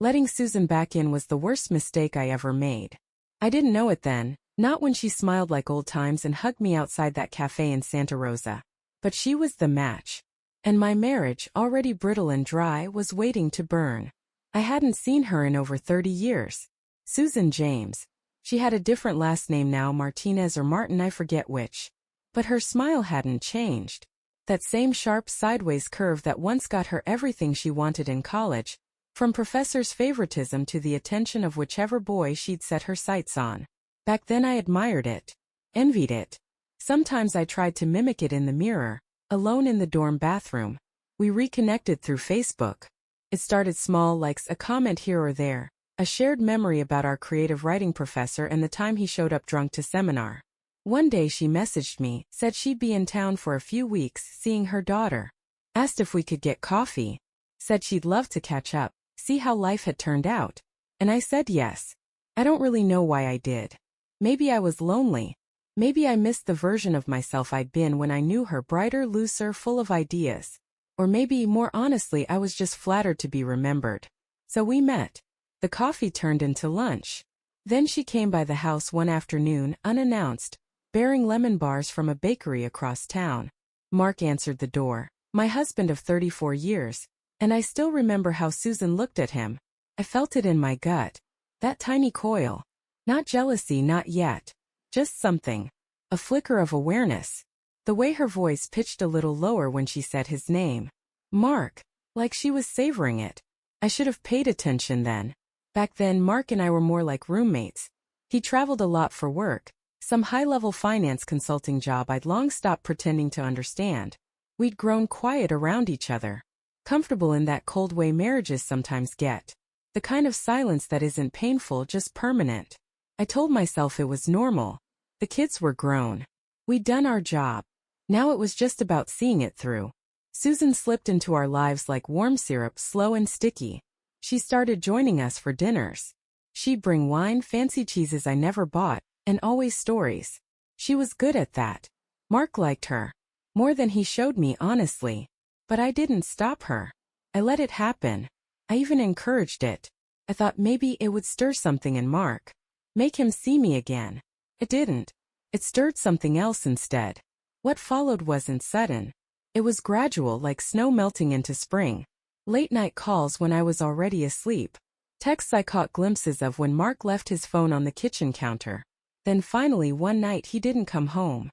Letting Susan back in was the worst mistake I ever made. I didn't know it then, not when she smiled like old times and hugged me outside that cafe in Santa Rosa. But she was the match. And my marriage, already brittle and dry, was waiting to burn. I hadn't seen her in over 30 years. Susan James. She had a different last name now, Martinez or Martin, I forget which. But her smile hadn't changed. That same sharp sideways curve that once got her everything she wanted in college, from professors' favoritism to the attention of whichever boy she'd set her sights on. Back then I admired it, envied it. Sometimes I tried to mimic it in the mirror, alone in the dorm bathroom. We reconnected through Facebook. It started small, like a comment here or there, a shared memory about our creative writing professor and the time he showed up drunk to seminar. One day she messaged me, said she'd be in town for a few weeks seeing her daughter. Asked if we could get coffee. Said she'd love to catch up, see how life had turned out. And I said yes. I don't really know why I did. Maybe I was lonely. Maybe I missed the version of myself I'd been when I knew her, brighter, looser, full of ideas. Or maybe, more honestly, I was just flattered to be remembered. So we met. The coffee turned into lunch. Then she came by the house one afternoon, unannounced, bearing lemon bars from a bakery across town. Mark answered the door, my husband of 34 years, and I still remember how Susan looked at him. I felt it in my gut. That tiny coil. Not jealousy, not yet. Just something. A flicker of awareness. The way her voice pitched a little lower when she said his name. Mark. Like she was savoring it. I should have paid attention then. Back then Mark and I were more like roommates. He traveled a lot for work. Some high-level finance consulting job I'd long stopped pretending to understand. We'd grown quiet around each other. Comfortable in that cold way marriages sometimes get. The kind of silence that isn't painful, just permanent. I told myself it was normal. The kids were grown. We'd done our job. Now it was just about seeing it through. Susan slipped into our lives like warm syrup, slow and sticky. She started joining us for dinners. She'd bring wine, fancy cheeses I never bought, and always stories. She was good at that. Mark liked her. More than he showed me, honestly. But I didn't stop her. I let it happen. I even encouraged it. I thought maybe it would stir something in Mark. Make him see me again. It didn't. It stirred something else instead. What followed wasn't sudden. It was gradual, like snow melting into spring. Late-night calls when I was already asleep. Texts I caught glimpses of when Mark left his phone on the kitchen counter. Then finally one night he didn't come home.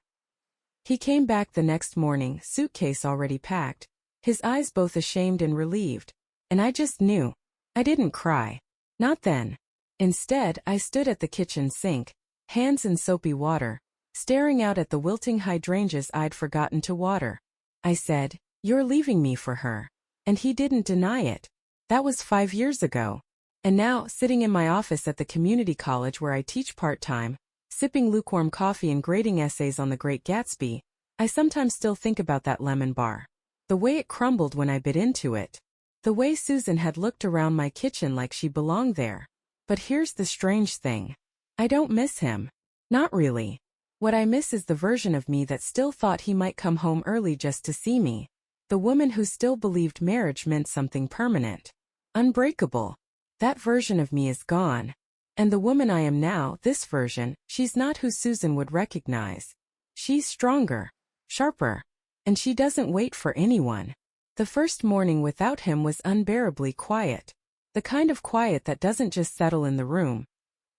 He came back the next morning, suitcase already packed, his eyes both ashamed and relieved. And I just knew. I didn't cry. Not then. Instead, I stood at the kitchen sink, hands in soapy water, staring out at the wilting hydrangeas I'd forgotten to water. I said, "You're leaving me for her." And he didn't deny it. That was 5 years ago. And now, sitting in my office at the community college where I teach part-time, sipping lukewarm coffee and grading essays on The Great Gatsby, I sometimes still think about that lemon bar. The way it crumbled when I bit into it. The way Susan had looked around my kitchen like she belonged there. But here's the strange thing. I don't miss him. Not really. What I miss is the version of me that still thought he might come home early just to see me. The woman who still believed marriage meant something permanent. Unbreakable. That version of me is gone. And the woman I am now, this version, she's not who Susan would recognize. She's stronger, sharper, and she doesn't wait for anyone. The first morning without him was unbearably quiet. The kind of quiet that doesn't just settle in the room.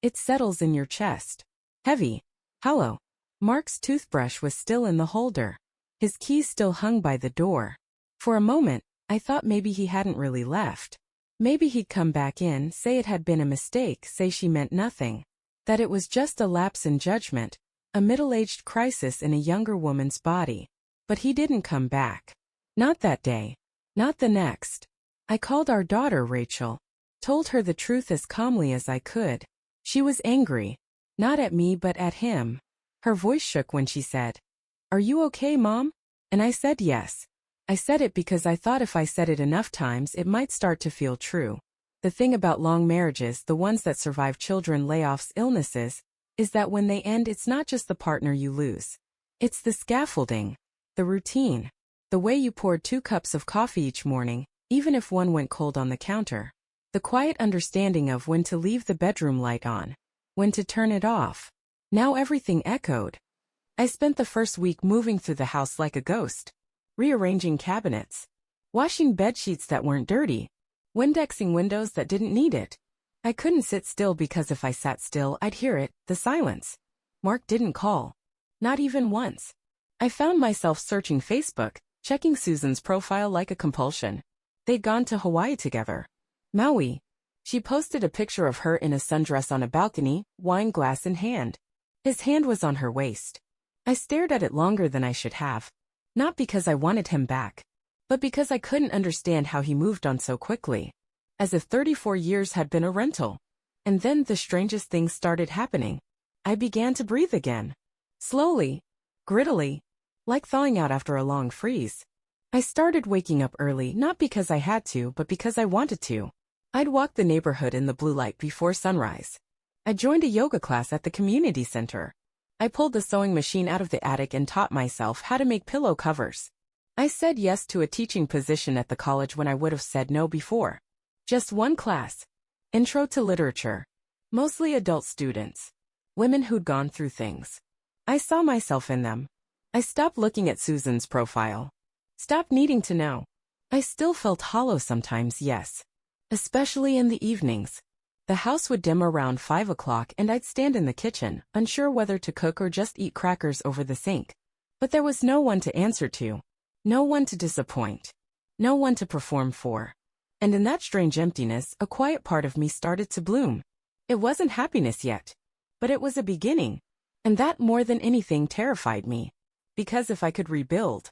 It settles in your chest. Heavy, hollow. Mark's toothbrush was still in the holder. His keys still hung by the door. For a moment, I thought maybe he hadn't really left. Maybe he'd come back in, say it had been a mistake, say she meant nothing. That it was just a lapse in judgment, a middle-aged crisis in a younger woman's body. But he didn't come back. Not that day. Not the next. I called our daughter Rachel. Told her the truth as calmly as I could. She was angry. Not at me but at him. Her voice shook when she said, "Are you okay, Mom?" And I said yes. I said it because I thought if I said it enough times it might start to feel true. The thing about long marriages, the ones that survive children, layoffs, illnesses, is that when they end it's not just the partner you lose. It's the scaffolding, the routine, the way you poured 2 cups of coffee each morning, even if one went cold on the counter. The quiet understanding of when to leave the bedroom light on, when to turn it off. Now everything echoed. I spent the first week moving through the house like a ghost, rearranging cabinets, washing bedsheets that weren't dirty, Windexing windows that didn't need it. I couldn't sit still because if I sat still, I'd hear it, the silence. Mark didn't call. Not even once. I found myself searching Facebook, checking Susan's profile like a compulsion. They'd gone to Hawaii together. Maui. She posted a picture of her in a sundress on a balcony, wine glass in hand. His hand was on her waist. I stared at it longer than I should have. Not because I wanted him back, but because I couldn't understand how he moved on so quickly. As if 34 years had been a rental. And then the strangest things started happening. I began to breathe again. Slowly. Grittily. Like thawing out after a long freeze. I started waking up early not because I had to but because I wanted to. I'd walk the neighborhood in the blue light before sunrise. I joined a yoga class at the community center. I pulled the sewing machine out of the attic and taught myself how to make pillow covers. I said yes to a teaching position at the college when I would have said no before. Just one class. Intro to Literature. Mostly adult students. Women who'd gone through things. I saw myself in them. I stopped looking at Susan's profile. Stopped needing to know. I still felt hollow sometimes, yes. Especially in the evenings. The house would dim around 5 o'clock and I'd stand in the kitchen, unsure whether to cook or just eat crackers over the sink. But there was no one to answer to. No one to disappoint. No one to perform for. And in that strange emptiness, a quiet part of me started to bloom. It wasn't happiness yet. But it was a beginning. And that more than anything terrified me. Because if I could rebuild.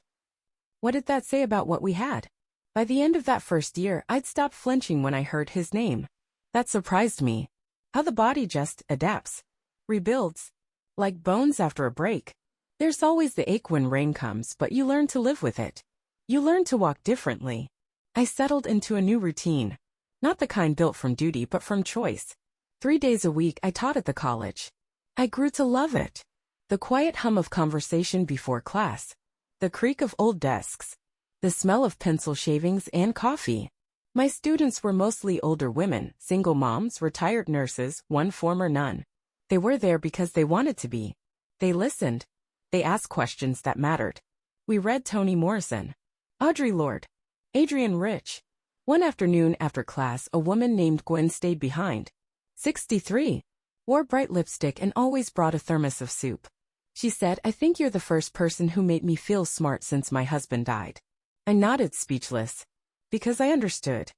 What did that say about what we had? By the end of that first year, I'd stopped flinching when I heard his name. That surprised me. How the body just adapts. Rebuilds. Like bones after a break. There's always the ache when rain comes, but you learn to live with it. You learn to walk differently. I settled into a new routine. Not the kind built from duty but from choice. 3 days a week I taught at the college. I grew to love it. The quiet hum of conversation before class. The creak of old desks. The smell of pencil shavings and coffee. My students were mostly older women, single moms, retired nurses, one former nun. They were there because they wanted to be. They listened. They asked questions that mattered. We read Toni Morrison. Audre Lorde. Adrienne Rich. One afternoon after class, a woman named Gwen stayed behind. 63. Wore bright lipstick and always brought a thermos of soup. She said, "I think you're the first person who made me feel smart since my husband died." I nodded speechless. Because I understood.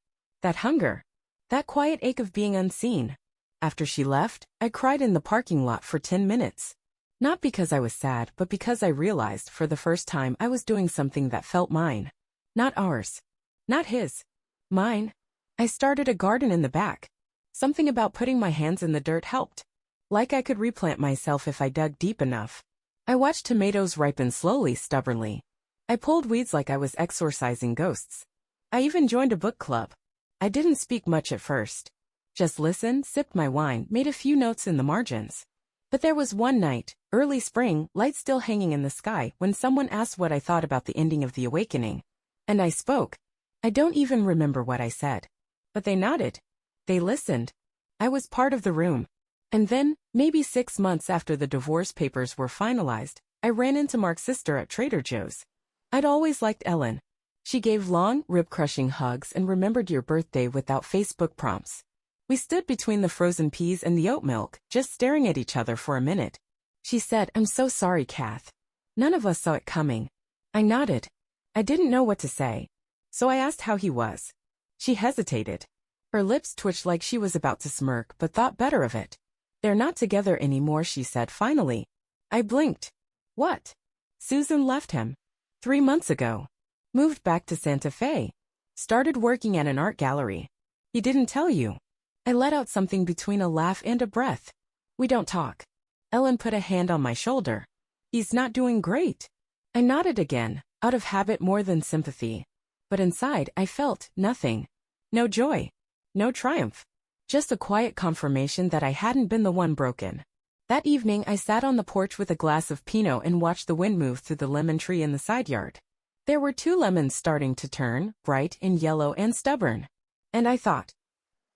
That hunger. That quiet ache of being unseen. After she left, I cried in the parking lot for 10 minutes. Not because I was sad, but because I realized for the first time I was doing something that felt mine. Not ours. Not his. Mine. I started a garden in the back. Something about putting my hands in the dirt helped. Like I could replant myself if I dug deep enough. I watched tomatoes ripen slowly, stubbornly. I pulled weeds like I was exorcising ghosts. I even joined a book club. I didn't speak much at first. Just listened, sipped my wine, made a few notes in the margins. But there was one night, early spring, light still hanging in the sky, when someone asked what I thought about the ending of The Awakening. And I spoke. I don't even remember what I said. But they nodded. They listened. I was part of the room. And then, maybe 6 months after the divorce papers were finalized, I ran into Mark's sister at Trader Joe's. I'd always liked Ellen. She gave long, rib-crushing hugs and remembered your birthday without Facebook prompts. We stood between the frozen peas and the oat milk, just staring at each other for a minute. She said, "I'm so sorry, Kath. None of us saw it coming." I nodded. I didn't know what to say. So I asked how he was. She hesitated. Her lips twitched like she was about to smirk, but thought better of it. "They're not together anymore," she said finally. I blinked. What? Susan left him. 3 months ago. Moved back to Santa Fe. Started working at an art gallery. He didn't tell you. I let out something between a laugh and a breath. "We don't talk." Ellen put a hand on my shoulder. "He's not doing great." I nodded again, out of habit more than sympathy. But inside, I felt nothing. No joy. No triumph. Just a quiet confirmation that I hadn't been the one broken. That evening, I sat on the porch with a glass of Pinot and watched the wind move through the lemon tree in the side yard. There were 2 lemons starting to turn, bright and yellow and stubborn. And I thought,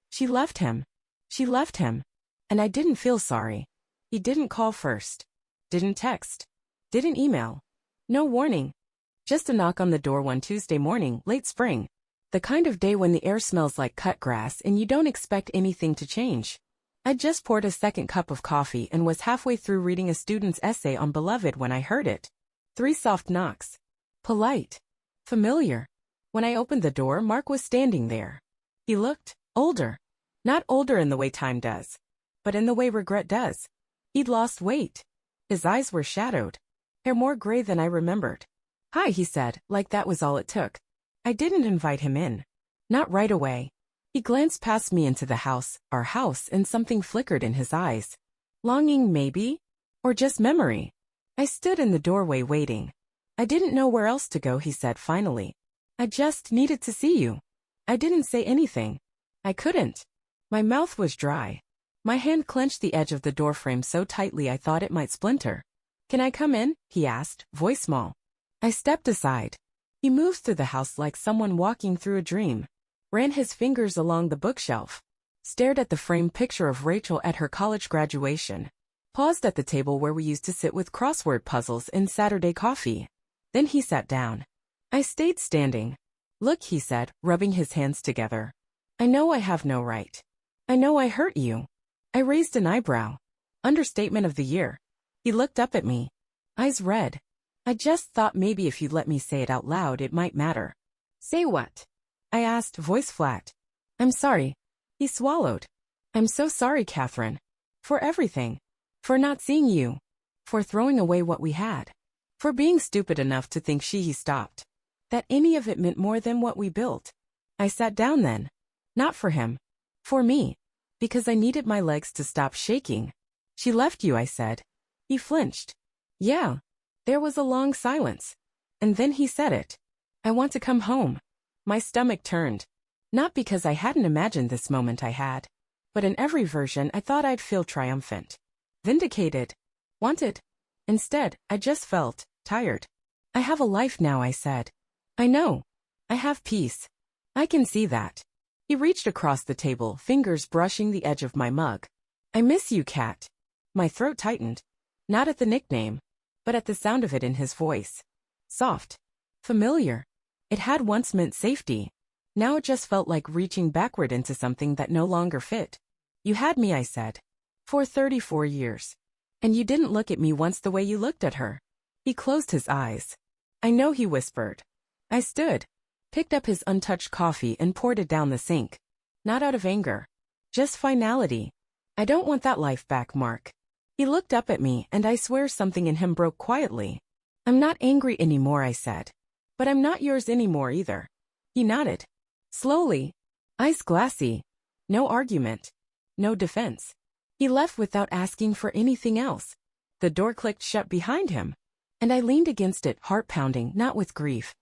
She left him. She left him. And I didn't feel sorry. He didn't call first. Didn't text. Didn't email. No warning. Just a knock on the door one Tuesday morning, late spring. The kind of day when the air smells like cut grass and you don't expect anything to change. I'd just poured a second cup of coffee and was halfway through reading a student's essay on Beloved when I heard it. 3 soft knocks. Polite. Familiar. When I opened the door, Mark was standing there. He looked older. Not older in the way time does, but in the way regret does. He'd lost weight. His eyes were shadowed. Hair more gray than I remembered. "Hi," he said, like that was all it took. I didn't invite him in. Not right away. He glanced past me into the house, our house, and something flickered in his eyes. Longing, maybe? Or just memory? I stood in the doorway waiting. "I didn't know where else to go," he said finally. "I just needed to see you." I didn't say anything. I couldn't. My mouth was dry. My hand clenched the edge of the doorframe so tightly I thought it might splinter. "Can I come in?" he asked, voice small. I stepped aside. He moved through the house like someone walking through a dream. Ran his fingers along the bookshelf. Stared at the framed picture of Rachel at her college graduation. Paused at the table where we used to sit with crossword puzzles and Saturday coffee. Then he sat down. I stayed standing. "Look," he said, rubbing his hands together. "I know I have no right. I know I hurt you." I raised an eyebrow. Understatement of the year. He looked up at me. Eyes red. "I just thought maybe if you'd let me say it out loud it might matter." "Say what?" I asked, voice flat. "I'm sorry." He swallowed. "I'm so sorry, Catherine. For everything. For not seeing you. For throwing away what we had. For being stupid enough to think he stopped. That any of it meant more than what we built." I sat down then. Not for him. For me. Because I needed my legs to stop shaking. "She left you," I said. He flinched. "Yeah." There was a long silence. And then he said it. "I want to come home." My stomach turned. Not because I hadn't imagined this moment I had. But in every version I thought I'd feel triumphant. Vindicated. Wanted. Instead, I just felt tired. "I have a life now," I said. "I know. I have peace. I can see that." He reached across the table, fingers brushing the edge of my mug. "I miss you, Cat." My throat tightened. Not at the nickname, but at the sound of it in his voice. Soft. Familiar. It had once meant safety. Now it just felt like reaching backward into something that no longer fit. "You had me," I said. "For 34 years. And you didn't look at me once the way you looked at her." He closed his eyes. "I know," he whispered. I stood. Picked up his untouched coffee and poured it down the sink. Not out of anger. Just finality. "I don't want that life back, Mark." He looked up at me, and I swear something in him broke quietly. "I'm not angry anymore," I said. "But I'm not yours anymore either." He nodded. Slowly. Eyes glassy. No argument. No defense. He left without asking for anything else. The door clicked shut behind him. And I leaned against it, heart pounding, not with grief,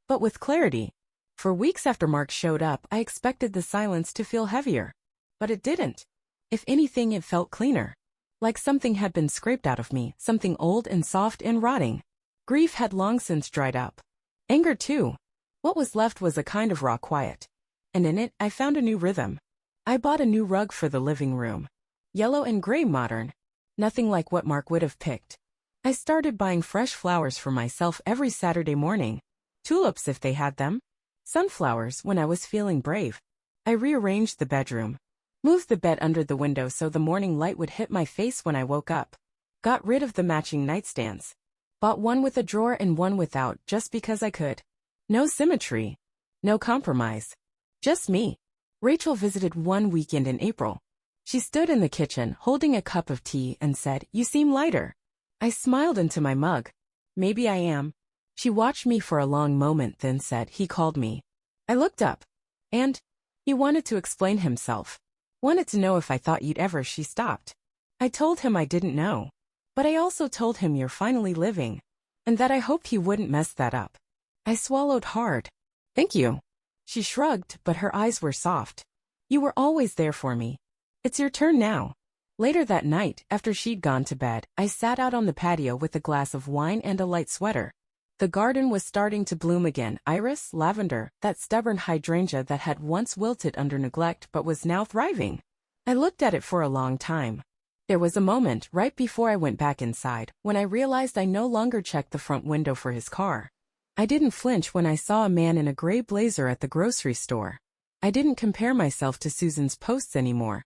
but with clarity. For weeks after Mark showed up, I expected the silence to feel heavier. But it didn't. If anything, it felt cleaner. Like something had been scraped out of me, something old and soft and rotting. Grief had long since dried up. Anger too. What was left was a kind of raw quiet. And in it, I found a new rhythm. I bought a new rug for the living room. Yellow and gray modern. Nothing like what Mark would have picked. I started buying fresh flowers for myself every Saturday morning. Tulips if they had them. Sunflowers when I was feeling brave. I rearranged the bedroom. Moved the bed under the window so the morning light would hit my face when I woke up. Got rid of the matching nightstands. Bought one with a drawer and one without just because I could. No symmetry. No compromise. Just me. Rachel visited one weekend in April. She stood in the kitchen holding a cup of tea and said, "You seem lighter." I smiled into my mug. "Maybe I am." She watched me for a long moment, then said, "He called me." I looked up. And he wanted to explain himself. Wanted to know if I thought you'd ever. She stopped. I told him I didn't know. But I also told him you're finally living. And that I hoped he wouldn't mess that up. I swallowed hard. "Thank you." She shrugged, but her eyes were soft. "You were always there for me. It's your turn now." Later that night, after she'd gone to bed, I sat out on the patio with a glass of wine and a light sweater. The garden was starting to bloom again, iris, lavender, that stubborn hydrangea that had once wilted under neglect but was now thriving. I looked at it for a long time. There was a moment, right before I went back inside, when I realized I no longer checked the front window for his car. I didn't flinch when I saw a man in a gray blazer at the grocery store. I didn't compare myself to Susan's posts anymore.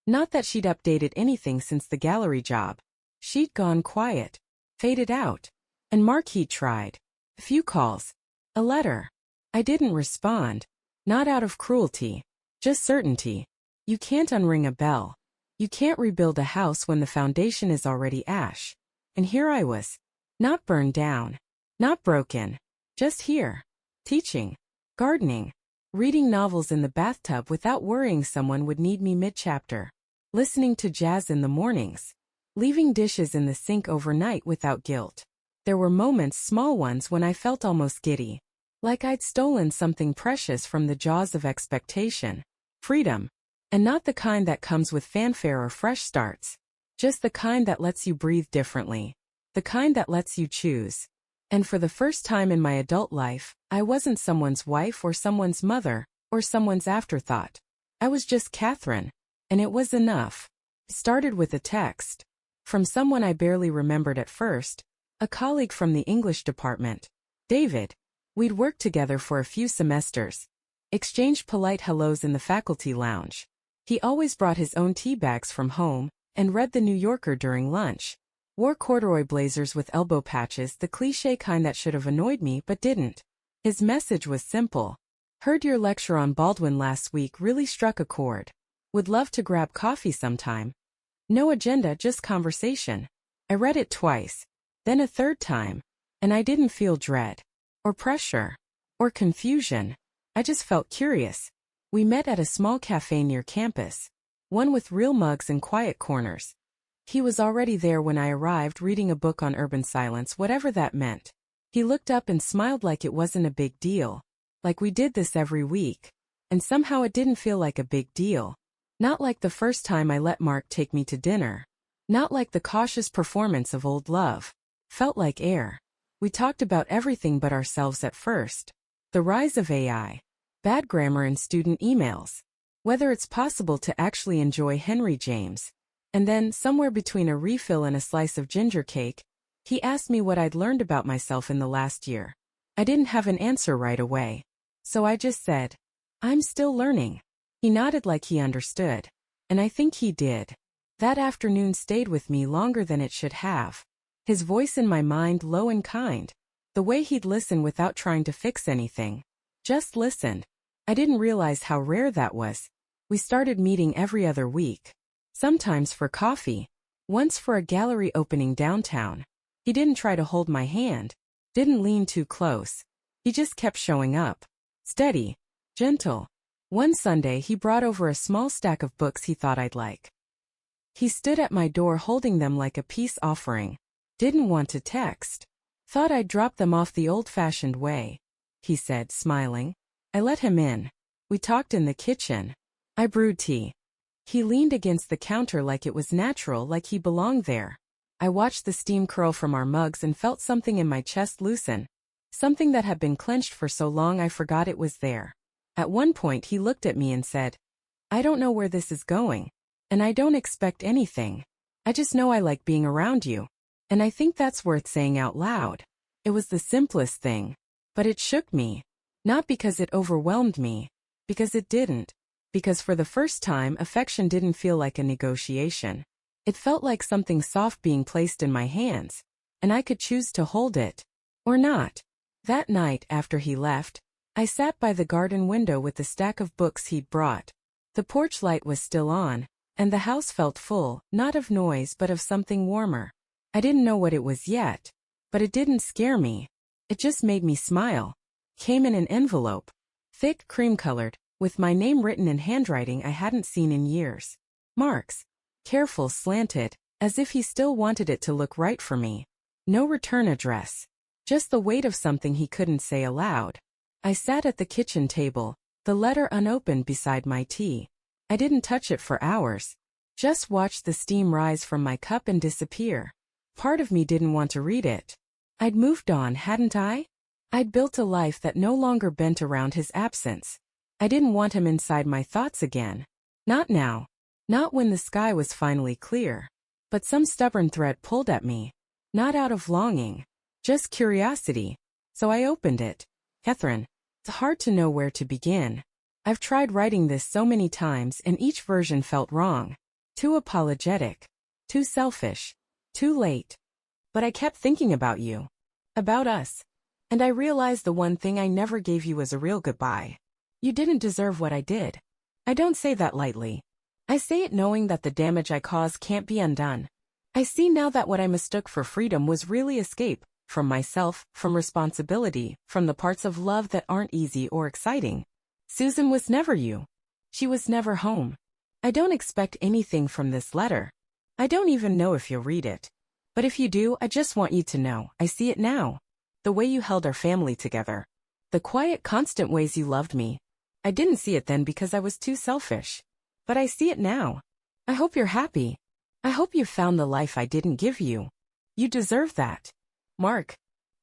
Not that she'd updated anything since the gallery job. She'd gone quiet, faded out. And Marquis tried. A few calls. A letter. I didn't respond. Not out of cruelty. Just certainty. You can't unring a bell. You can't rebuild a house when the foundation is already ash. And here I was. Not burned down. Not broken. Just here. Teaching. Gardening. Reading novels in the bathtub without worrying someone would need me mid-chapter. Listening to jazz in the mornings. Leaving dishes in the sink overnight without guilt. There were moments, small ones, when I felt almost giddy. Like I'd stolen something precious from the jaws of expectation. Freedom. And not the kind that comes with fanfare or fresh starts. Just the kind that lets you breathe differently. The kind that lets you choose. And for the first time in my adult life, I wasn't someone's wife or someone's mother, or someone's afterthought. I was just Catherine. And it was enough. It started with a text. From someone I barely remembered at first. A colleague from the English department. David. We'd worked together for a few semesters. Exchanged polite hellos in the faculty lounge. He always brought his own tea bags from home, and read The New Yorker during lunch. Wore corduroy blazers with elbow patches, the cliché kind that should have annoyed me but didn't. His message was simple. Heard your lecture on Baldwin last week, really struck a chord. Would love to grab coffee sometime. No agenda, just conversation. I read it twice. Then a third time. And I didn't feel dread. Or pressure. Or confusion. I just felt curious. We met at a small cafe near campus. One with real mugs and quiet corners. He was already there when I arrived, reading a book on urban silence, whatever that meant. He looked up and smiled like it wasn't a big deal. Like we did this every week. And somehow it didn't feel like a big deal. Not like the first time I let Mark take me to dinner. Not like the cautious performance of old love. Felt like air. We talked about everything but ourselves at first. The rise of AI. Bad grammar in student emails. Whether it's possible to actually enjoy Henry James. And then, somewhere between a refill and a slice of ginger cake, he asked me what I'd learned about myself in the last year. I didn't have an answer right away. So I just said, I'm still learning. He nodded like he understood. And I think he did. That afternoon stayed with me longer than it should have. His voice in my mind, low and kind. The way he'd listen without trying to fix anything. Just listened. I didn't realize how rare that was. We started meeting every other week. Sometimes for coffee. Once for a gallery opening downtown. He didn't try to hold my hand. Didn't lean too close. He just kept showing up. Steady. Gentle. One Sunday he brought over a small stack of books he thought I'd like. He stood at my door holding them like a peace offering. Didn't want to text. Thought I'd drop them off the old-fashioned way. He said, smiling. I let him in. We talked in the kitchen. I brewed tea. He leaned against the counter like it was natural, like he belonged there. I watched the steam curl from our mugs and felt something in my chest loosen. Something that had been clenched for so long I forgot it was there. At one point he looked at me and said, I don't know where this is going. And I don't expect anything. I just know I like being around you. And I think that's worth saying out loud. It was the simplest thing. But it shook me. Not because it overwhelmed me. Because it didn't. Because for the first time, affection didn't feel like a negotiation. It felt like something soft being placed in my hands. And I could choose to hold it. Or not. That night, after he left, I sat by the garden window with the stack of books he'd brought. The porch light was still on, and the house felt full, not of noise but of something warmer. I didn't know what it was yet. But it didn't scare me. It just made me smile. Came in an envelope. Thick, cream-colored, with my name written in handwriting I hadn't seen in years. Marks. Careful, slanted, as if he still wanted it to look right for me. No return address. Just the weight of something he couldn't say aloud. I sat at the kitchen table, the letter unopened beside my tea. I didn't touch it for hours. Just watched the steam rise from my cup and disappear. Part of me didn't want to read it. I'd moved on, hadn't I? I'd built a life that no longer bent around his absence. I didn't want him inside my thoughts again. Not now. Not when the sky was finally clear. But some stubborn thread pulled at me. Not out of longing. Just curiosity. So I opened it. Catherine, it's hard to know where to begin. I've tried writing this so many times and each version felt wrong. Too apologetic. Too selfish. Too late. But I kept thinking about you. About us. And I realized the one thing I never gave you was a real goodbye. You didn't deserve what I did. I don't say that lightly. I say it knowing that the damage I caused can't be undone. I see now that what I mistook for freedom was really escape, from myself, from responsibility, from the parts of love that aren't easy or exciting. Susan was never you. She was never home. I don't expect anything from this letter. I don't even know if you'll read it. But if you do, I just want you to know, I see it now. The way you held our family together. The quiet, constant ways you loved me. I didn't see it then because I was too selfish. But I see it now. I hope you're happy. I hope you found the life I didn't give you. You deserve that. Mark.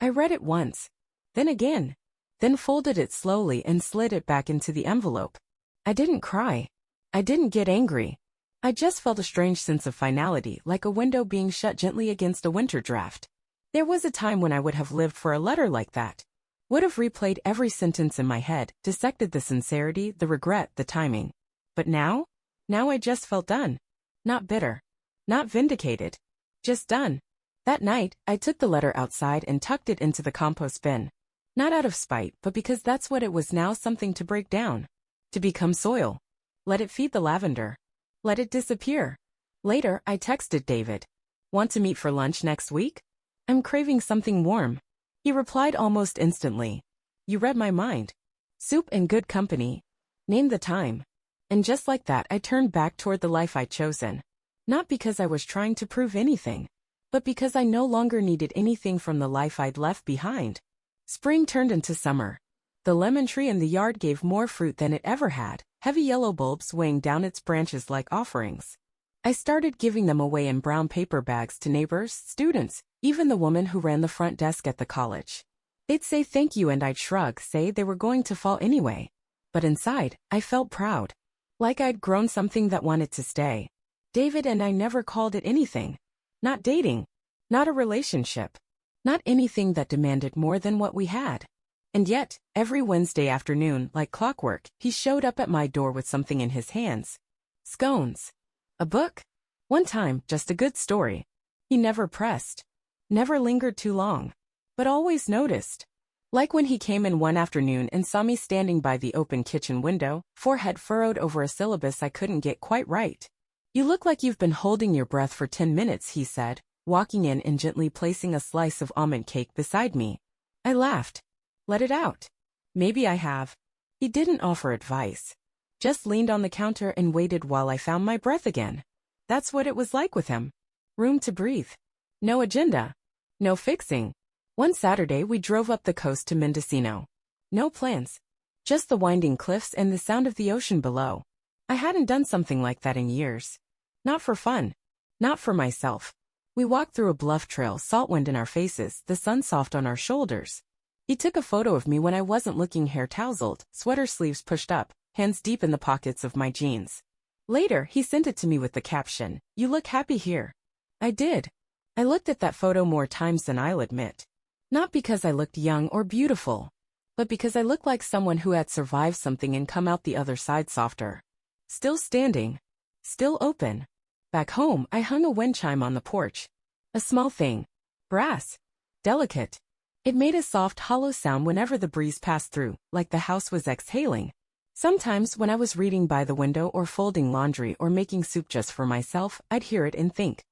I read it once. Then again. Then folded it slowly and slid it back into the envelope. I didn't cry. I didn't get angry. I just felt a strange sense of finality, like a window being shut gently against a winter draft. There was a time when I would have lived for a letter like that. Would have replayed every sentence in my head, dissected the sincerity, the regret, the timing. But now? Now I just felt done. Not bitter. Not vindicated. Just done. That night, I took the letter outside and tucked it into the compost bin. Not out of spite, but because that's what it was now, something to break down. To become soil. Let it feed the lavender. Let it disappear. Later, I texted David. Want to meet for lunch next week? I'm craving something warm. He replied almost instantly. You read my mind. Soup and good company. Name the time. And just like that, I turned back toward the life I'd chosen. Not because I was trying to prove anything, but because I no longer needed anything from the life I'd left behind. Spring turned into summer. The lemon tree in the yard gave more fruit than it ever had, heavy yellow bulbs weighing down its branches like offerings. I started giving them away in brown paper bags to neighbors, students, even the woman who ran the front desk at the college. They'd say thank you and I'd shrug, say they were going to fall anyway. But inside, I felt proud. Like I'd grown something that wanted to stay. David and I never called it anything. Not dating. Not a relationship. Not anything that demanded more than what we had. And yet, every Wednesday afternoon, like clockwork, he showed up at my door with something in his hands. Scones. A book? One time, just a good story. He never pressed. Never lingered too long. But always noticed. Like when he came in one afternoon and saw me standing by the open kitchen window, forehead furrowed over a syllabus I couldn't get quite right. You look like you've been holding your breath for 10 minutes, he said, walking in and gently placing a slice of almond cake beside me. I laughed. Let it out. Maybe I have. He didn't offer advice. Just leaned on the counter and waited while I found my breath again. That's what it was like with him. Room to breathe. No agenda. No fixing. One Saturday we drove up the coast to Mendocino. No plans. Just the winding cliffs and the sound of the ocean below. I hadn't done something like that in years. Not for fun. Not for myself. We walked through a bluff trail, salt wind in our faces, the sun soft on our shoulders. He took a photo of me when I wasn't looking, hair tousled, sweater sleeves pushed up, hands deep in the pockets of my jeans. Later, he sent it to me with the caption, "You look happy here." I did. I looked at that photo more times than I'll admit. Not because I looked young or beautiful, but because I looked like someone who had survived something and come out the other side softer. Still standing. Still open. Back home, I hung a wind chime on the porch. A small thing. Brass. Delicate. It made a soft, hollow sound whenever the breeze passed through, like the house was exhaling. Sometimes, when I was reading by the window or folding laundry or making soup just for myself, I'd hear it and think.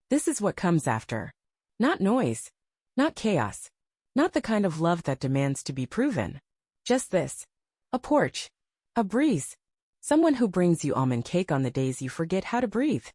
This is what comes after. Not noise. Not chaos. Not the kind of love that demands to be proven. Just this. A porch. A breeze. Someone who brings you almond cake on the days you forget how to breathe.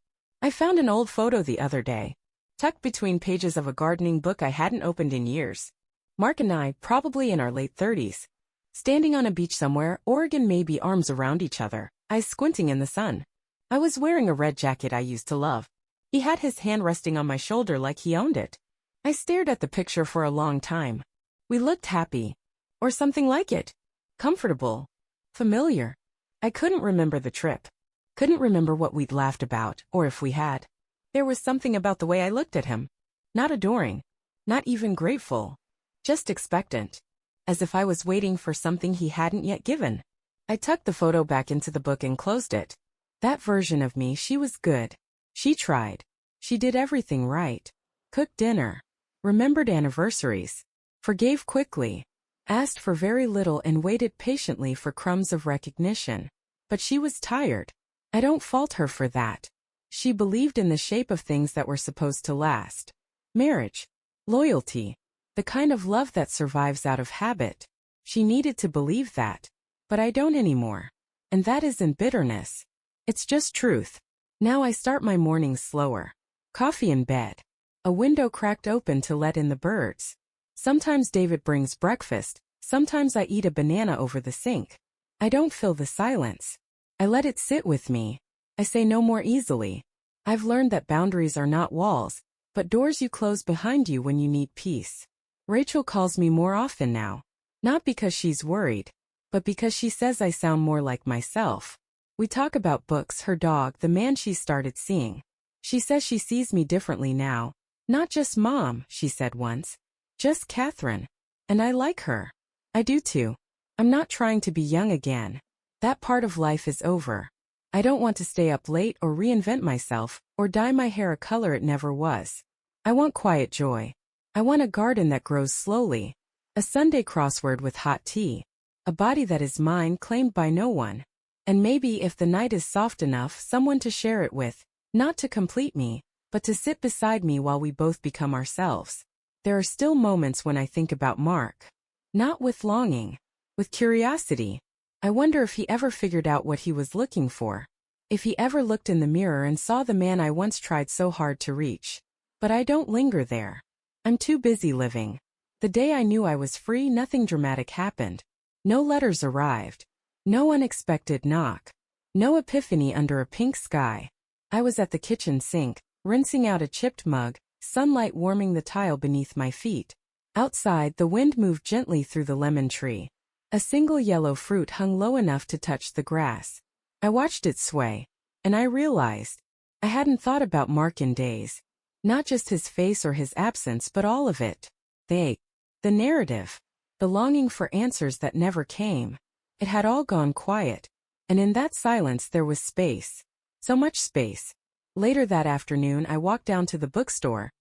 I found an old photo the other day, tucked between pages of a gardening book I hadn't opened in years. Mark and I, probably in our late 30s. Standing on a beach somewhere, Oregon, maybe, arms around each other, eyes squinting in the sun. I was wearing a red jacket I used to love. He had his hand resting on my shoulder like he owned it. I stared at the picture for a long time. We looked happy. Or something like it. Comfortable. Familiar. I couldn't remember the trip. Couldn't remember what we'd laughed about, or if we had. There was something about the way I looked at him. Not adoring. Not even grateful. Just expectant. As if I was waiting for something he hadn't yet given. I tucked the photo back into the book and closed it. That version of me, she was good. She tried. She did everything right. Cooked dinner. Remembered anniversaries. Forgave quickly. Asked for very little and waited patiently for crumbs of recognition. But she was tired. I don't fault her for that. She believed in the shape of things that were supposed to last. Marriage. Loyalty. The kind of love that survives out of habit. She needed to believe that. But I don't anymore. And that isn't bitterness. It's just truth. Now I start my mornings slower. Coffee in bed. A window cracked open to let in the birds. Sometimes David brings breakfast, sometimes I eat a banana over the sink. I don't fill the silence. I let it sit with me. I say no more easily. I've learned that boundaries are not walls, but doors you close behind you when you need peace. Rachel calls me more often now. Not because she's worried, but because she says I sound more like myself. We talk about books, her dog, the man she started seeing. She says she sees me differently now. Not just Mom, she said once. Just Catherine. And I like her. I do too. I'm not trying to be young again. That part of life is over. I don't want to stay up late or reinvent myself, or dye my hair a color it never was. I want quiet joy. I want a garden that grows slowly. A Sunday crossword with hot tea. A body that is mine, claimed by no one. And maybe if the night is soft enough, someone to share it with, not to complete me, but to sit beside me while we both become ourselves. There are still moments when I think about Mark. Not with longing. With curiosity. I wonder if he ever figured out what he was looking for. If he ever looked in the mirror and saw the man I once tried so hard to reach. But I don't linger there. I'm too busy living. The day I knew I was free, nothing dramatic happened. No letters arrived. No unexpected knock. No epiphany under a pink sky. I was at the kitchen sink, rinsing out a chipped mug, sunlight warming the tile beneath my feet. Outside, the wind moved gently through the lemon tree. A single yellow fruit hung low enough to touch the grass. I watched it sway, and I realized I hadn't thought about Mark in days. Not just his face or his absence, but all of it. The narrative. The longing for answers that never came. It had all gone quiet, and in that silence there was space. So much space. Later that afternoon I walked down to the bookstore,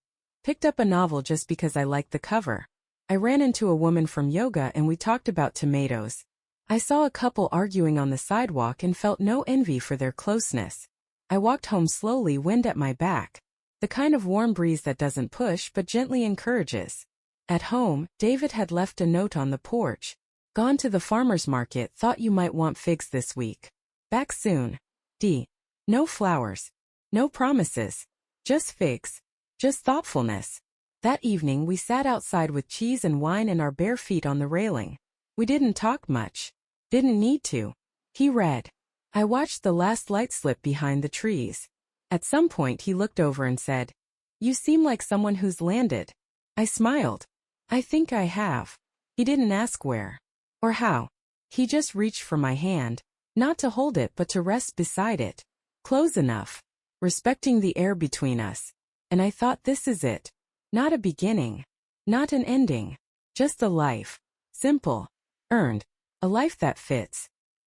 picked up a novel just because I liked the cover. I ran into a woman from yoga and we talked about tomatoes. I saw a couple arguing on the sidewalk and felt no envy for their closeness. I walked home slowly, wind at my back. The kind of warm breeze that doesn't push but gently encourages. At home, David had left a note on the porch. Gone to the farmer's market, thought you might want figs this week. Back soon. D. No flowers. No promises. Just figs. Just thoughtfulness. That evening we sat outside with cheese and wine and our bare feet on the railing. We didn't talk much. Didn't need to. He read. I watched the last light slip behind the trees. At some point he looked over and said, "You seem like someone who's landed." I smiled. I think I have. He didn't ask where. Or how. He just reached for my hand, not to hold it but to rest beside it. Close enough. Respecting the air between us. And I thought, this is it. Not a beginning. Not an ending. Just a life. Simple. Earned. A life that fits.